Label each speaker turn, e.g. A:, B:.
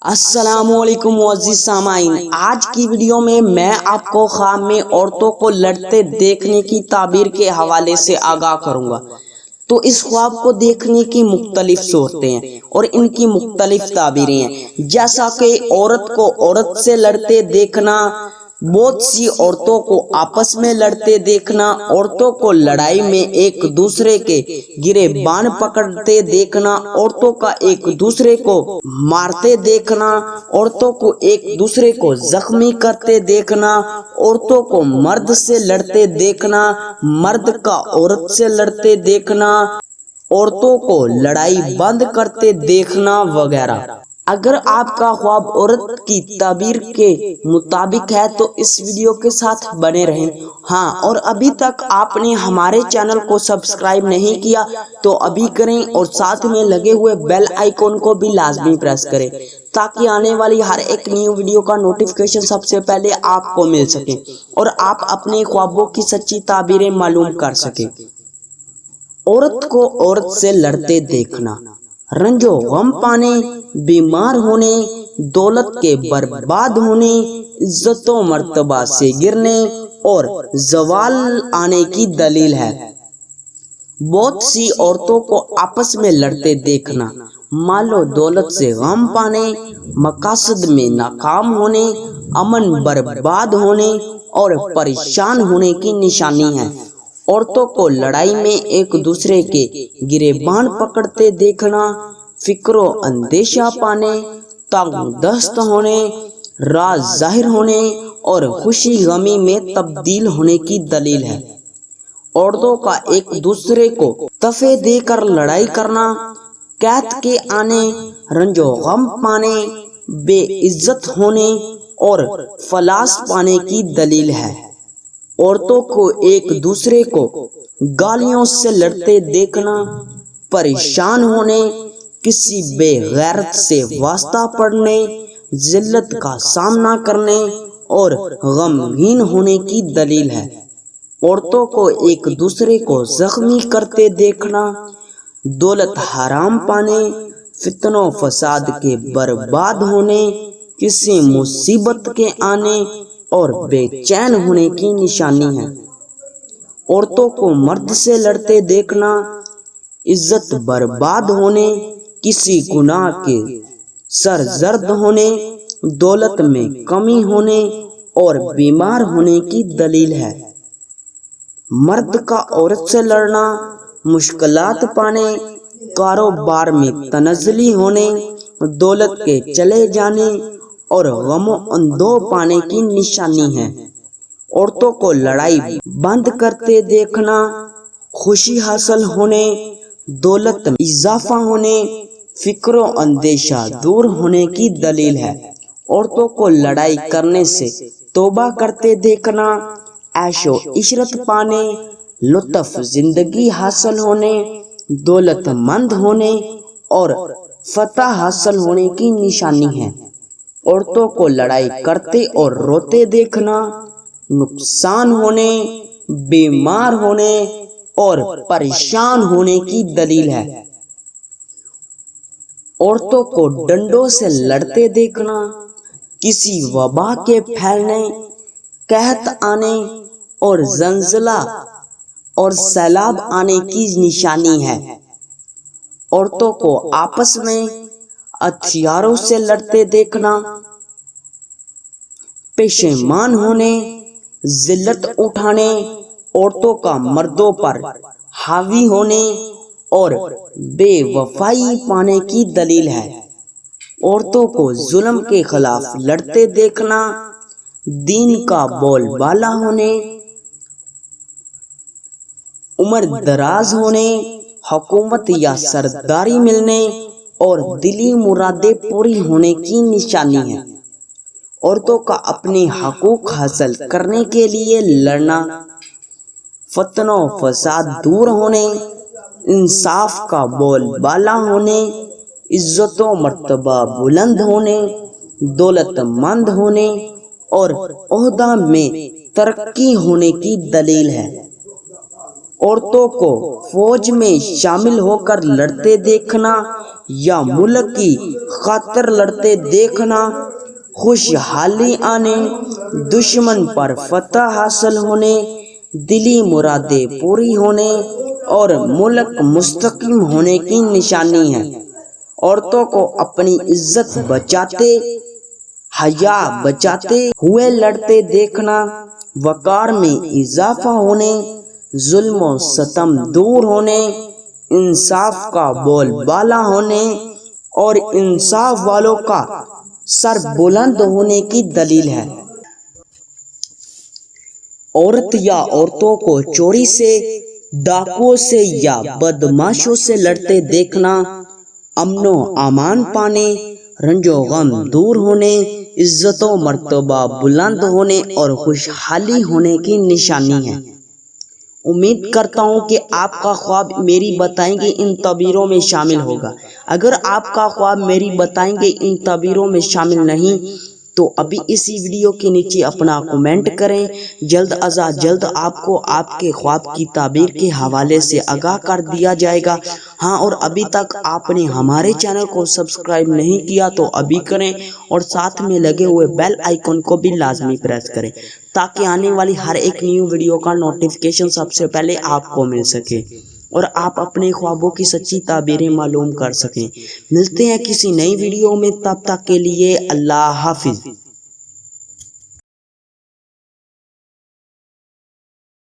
A: السلام علیکم معزز سامعین، آج کی ویڈیو میں آپ کو خواب میں عورتوں کو لڑتے دیکھنے کی تعبیر کے حوالے سے آگاہ کروں گا۔ تو اس خواب کو دیکھنے کی مختلف صورتیں ہیں اور ان کی مختلف تعبیریں ہیں، جیسا کہ عورت کو عورت سے لڑتے دیکھنا، بہت سی عورتوں کو آپس میں لڑتے دیکھنا، عورتوں کو لڑائی میں ایک دوسرے کے گریبان پکڑتے دیکھنا، عورتوں کا ایک دوسرے کو مارتے دیکھنا، عورتوں کو ایک دوسرے کو زخمی کرتے دیکھنا، عورتوں کو مرد سے لڑتے دیکھنا، مرد کا عورت سے لڑتے دیکھنا، عورتوں کو لڑائی بند کرتے دیکھنا وغیرہ۔ اگر آپ کا خواب عورت کی تعبیر کے مطابق ہے تو اس ویڈیو کے ساتھ بنے رہیں۔ ہاں، اور ابھی تک آپ نے ہمارے چینل کو سبسکرائب نہیں کیا تو ابھی کریں اور ساتھ میں لگے ہوئے بیل آئیکن کو بھی لازمی پریس کریں تاکہ آنے والی ہر ایک نیو ویڈیو کا نوٹیفیکیشن سب سے پہلے آپ کو مل سکے اور آپ اپنے خوابوں کی سچی تعبیریں معلوم کر سکیں۔ عورت کو عورت سے لڑتے دیکھنا، رنج و غم پانے، بیمار ہونے، دولت کے برباد ہونے، عزت و مرتبہ سے گرنے اور زوال آنے کی دلیل ہے۔ بہت سی عورتوں کو آپس میں لڑتے دیکھنا، مال و دولت سے غم پانے، مقاصد میں ناکام ہونے، امن برباد ہونے اور پریشان ہونے کی نشانی ہے۔ عورتوں کو لڑائی میں ایک دوسرے کے گریبان پکڑتے دیکھنا، فکر و اندیشہ پانے، تنگ دست ہونے، راز ظاہر ہونے اور خوشی غمی میں تبدیل ہونے کی دلیل ہے۔ عورتوں کا ایک دوسرے کو تحفے دے کر لڑائی کرنا، قحط کے آنے، رنج و غم پانے، بے عزت ہونے اور فلاس پانے کی دلیل ہے۔ عورتوں کو ایک دوسرے کو گالیوں سے لڑتے دیکھنا، پریشان ہونے، کسی بے غیرت سے واسطہ پڑنے، ذلت کا سامنا کرنے اور غمگین ہونے کی دلیل ہے۔ عورتوں کو ایک دوسرے کو زخمی کرتے دیکھنا، دولت حرام پانے، فتنہ و فساد کے برباد ہونے، کسی مصیبت کے آنے اور بے چین ہونے کی نشانی ہے۔ عورتوں کو مرد سے لڑتے دیکھنا، عزت برباد ہونے، کسی گناہ کے سرزد ہونے، دولت میں کمی ہونے اور بیمار ہونے کی دلیل ہے۔ مرد کا عورت سے لڑنا، مشکلات پانے، کاروبار میں تنزلی ہونے، دولت کے چلے جانے اور غم و اندوہ پانے کی نشانی ہے۔ عورتوں کو لڑائی بند کرتے دیکھنا، خوشی حاصل ہونے، دولت میں اضافہ ہونے، فکر و اندیشہ دور ہونے کی دلیل ہے۔ عورتوں کو لڑائی کرنے سے توبہ کرتے دیکھنا، عیش و عشرت پانے، لطف زندگی حاصل ہونے، دولت مند ہونے اور فتح حاصل ہونے کی نشانی ہے۔ عورتوں کو لڑائی کرتے اور روتے دیکھنا، نقصان ہونے، بیمار ہونے اور پریشان ہونے کی دلیل ہے۔ عورتوں کو ڈنڈوں سے لڑتے دیکھنا، کسی وبا کے پھیلنے، قحط آنے اور زلزلہ اور سیلاب آنے کی نشانی ہے۔ عورتوں کو آپس میں ہتھیاروں سے لڑتے دیکھنا، پشیمان ہونے، ذلت اٹھانے، عورتوں کا مردوں پر حاوی ہونے اور بے وفائی پانے کی دلیل ہے۔ عورتوں کو ظلم کے خلاف لڑتے دیکھنا، دین کا بول بالا ہونے، عمر دراز ہونے، حکومت یا سرداری ملنے اور دلی مرادیں پوری ہونے کی نشانی ہے۔ عورتوں کا اپنے حقوق حاصل کرنے کے لیے لڑنا، فتنہ و فساد دور ہونے، انصاف کا بول بالا ہونے، عزت و مرتبہ بلند ہونے، دولت مند ہونے اور عہدہ میں ترقی ہونے کی دلیل ہے۔ عورتوں کو فوج میں شامل ہو کر لڑتے دیکھنا یا ملک کی خاطر لڑتے دیکھنا، خوشحالی آنے، دشمن پر فتح حاصل ہونے، دلی مرادیں پوری ہونے اور ملک مستقیم ہونے کی نشانی ہے۔ عورتوں کو اپنی عزت بچاتے، حیا بچاتے ہوئے لڑتے دیکھنا، وقار میں اضافہ ہونے، ظلم و ستم دور ہونے، انصاف کا بول بالا ہونے اور انصاف والوں کا سر بلند ہونے کی دلیل ہے۔ عورت یا عورتوں کو چوری سے، ڈاکوؤں سے یا بدماشوں سے لڑتے دیکھنا امن و امان پانے، رنج و غم دور ہونے، عزت و مرتبہ بلند ہونے اور خوشحالی ہونے کی نشانی ہے۔ امید کرتا ہوں کہ آپ کا خواب میری بتائیں گے ان تعبیروں میں شامل ہوگا۔ اگر آپ کا خواب میری بتائیں گے ان تعبیروں میں شامل نہیں تو ابھی اسی ویڈیو کے نیچے اپنا کمنٹ کریں۔ جلد از جلد آپ کو آپ کے خواب کی تعبیر کے حوالے سے آگاہ کر دیا جائے گا۔ ہاں، اور ابھی تک آپ نے ہمارے چینل کو سبسکرائب نہیں کیا تو ابھی کریں اور ساتھ میں لگے ہوئے بیل آئیکن کو بھی لازمی پریس کریں تاکہ آنے والی ہر ایک نیو ویڈیو کا نوٹیفیکیشن سب سے پہلے آپ کو مل سکے اور آپ اپنے خوابوں کی سچی تعبیریں معلوم کر سکیں۔ ملتے ہیں کسی نئی ویڈیو میں، تب تک کے لیے اللہ حافظ۔